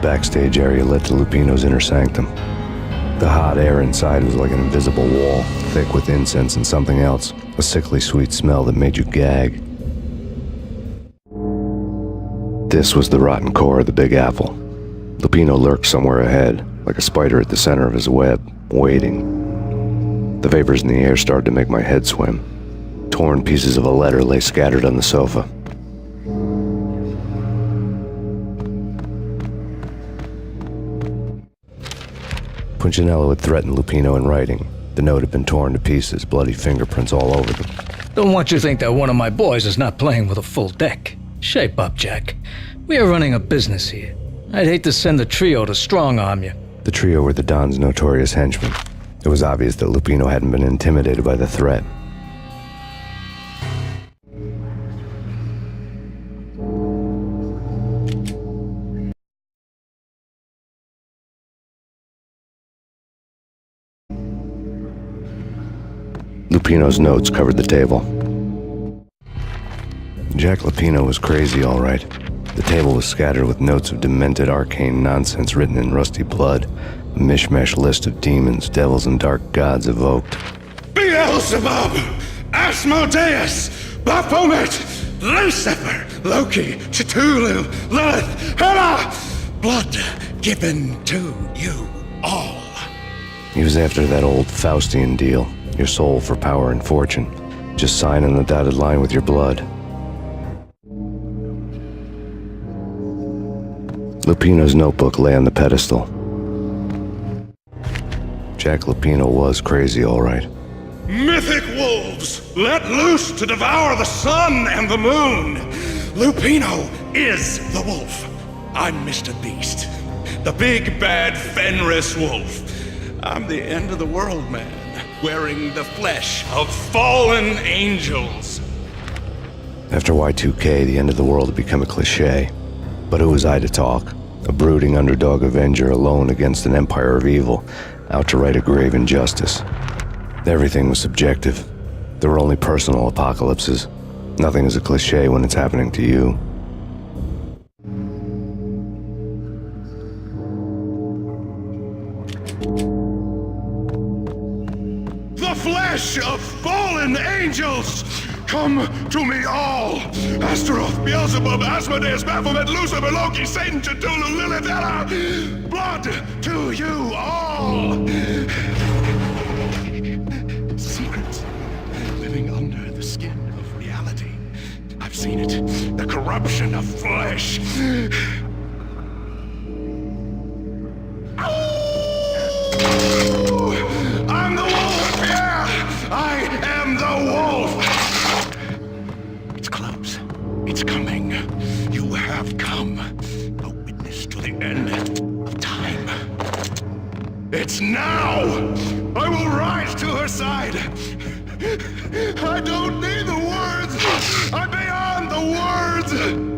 backstage area led to Lupino's inner sanctum. The hot air inside was like an invisible wall, thick with incense and something else, a sickly sweet smell that made you gag. This was the rotten core of the Big Apple. Lupino lurked somewhere ahead, like a spider at the center of his web, waiting. The vapors in the air started to make my head swim. Torn pieces of a letter lay scattered on the sofa. Punchinello had threatened Lupino in writing. The note had been torn to pieces, bloody fingerprints all over them. Don't want you to think that one of my boys is not playing with a full deck. Shape up, Jack. We are running a business here. I'd hate to send the trio to strong-arm you. The trio were the Don's notorious henchmen. It was obvious that Lupino hadn't been intimidated by the threat. Lupino's notes covered the table. Jack Lupino was crazy, all right. The table was scattered with notes of demented arcane nonsense written in rusty blood, a mishmash list of demons, devils, and dark gods evoked. Beelzebub, Asmodeus, Baphomet, Lucifer, Loki, Cthulhu, Lilith, Hela, blood given to you all. He was after that old Faustian deal, your soul for power and fortune. Just sign on the dotted line with your blood. Lupino's notebook lay on the pedestal. Jack Lupino was crazy, all right. Mythic wolves, let loose to devour the sun and the moon. Lupino is the wolf. I'm Mr. Beast, the big bad Fenris wolf. I'm the end of the world man, wearing the flesh of fallen angels. After Y2K, the end of the world had become a cliché. But who was I to talk? A brooding underdog avenger alone against an empire of evil, out to right a grave injustice. Everything was subjective. There were only personal apocalypses. Nothing is a cliché when it's happening to you. The flesh of fallen angels! Come to me all! Astaroth, Beelzebub, Asmodeus, Baphomet, Lucifer, Loki, Satan, Cthulhu, Lilith, Hela! Blood to you all! Secrets living under the skin of reality. I've seen it. The corruption of flesh. I'm the wolf! Yeah! I am the wolf! It's close. It's coming. You have come. A witness to the end of time. It's now! I will rise to her side! I don't need the words! I'm beyond the words!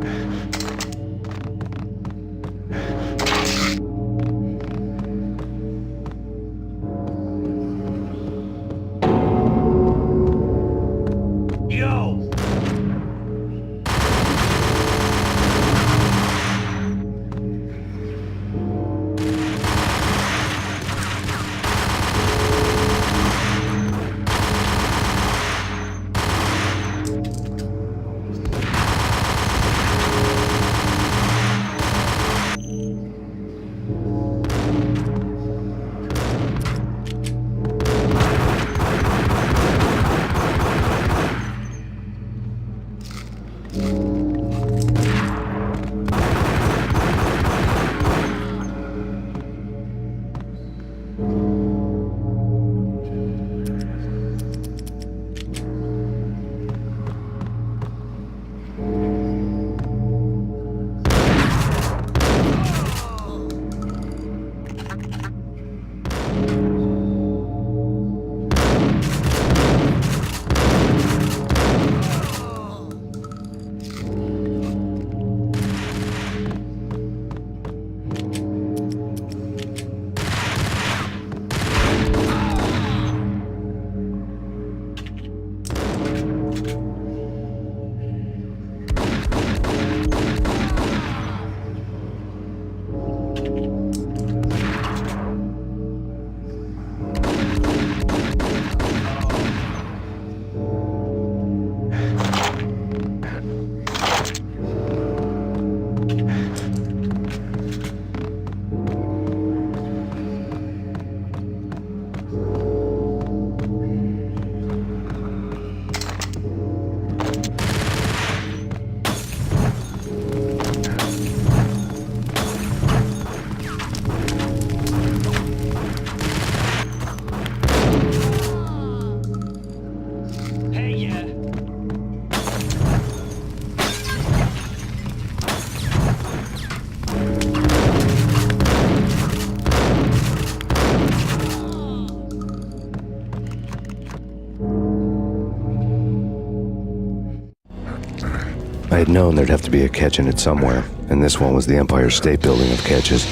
had known there'd have to be a catch in it somewhere, and this one was the Empire State Building of catches.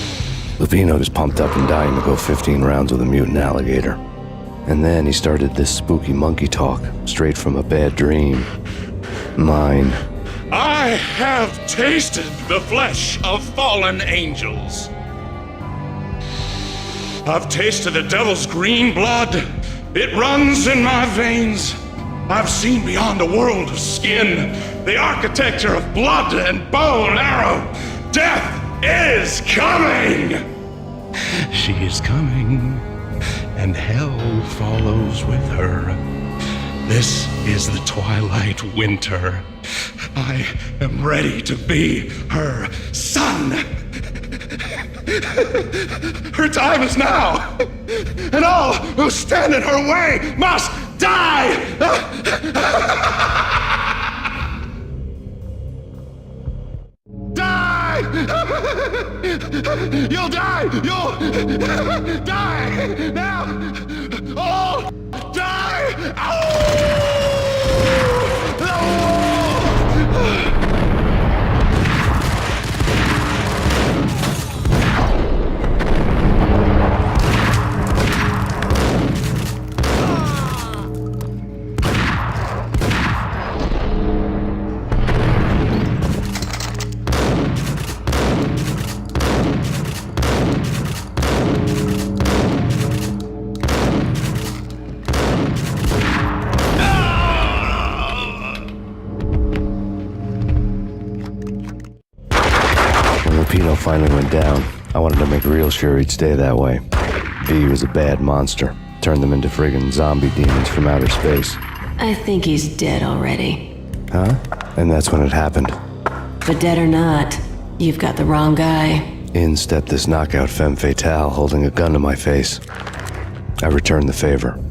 Lupino was pumped up and dying to go 15 rounds with a mutant alligator. And then he started this spooky monkey talk, straight from a bad dream. Mine. I have tasted the flesh of fallen angels. I've tasted the devil's green blood. It runs in my veins. I've seen beyond a world of skin, the architecture of blood and bow and arrow. Death is coming! She is coming, and hell follows with her. This is the twilight winter. I am ready to be her son. Her time is now, and all who stand in her way must die! Die! You'll die! You'll die! Now! All die! Ow! Lupino finally went down. I wanted to make real sure he'd stay that way. V was a bad monster. Turned them into friggin' zombie demons from outer space. I think he's dead already. Huh? And that's when it happened. But dead or not, you've got the wrong guy. In stepped this knockout femme fatale holding a gun to my face. I returned the favor.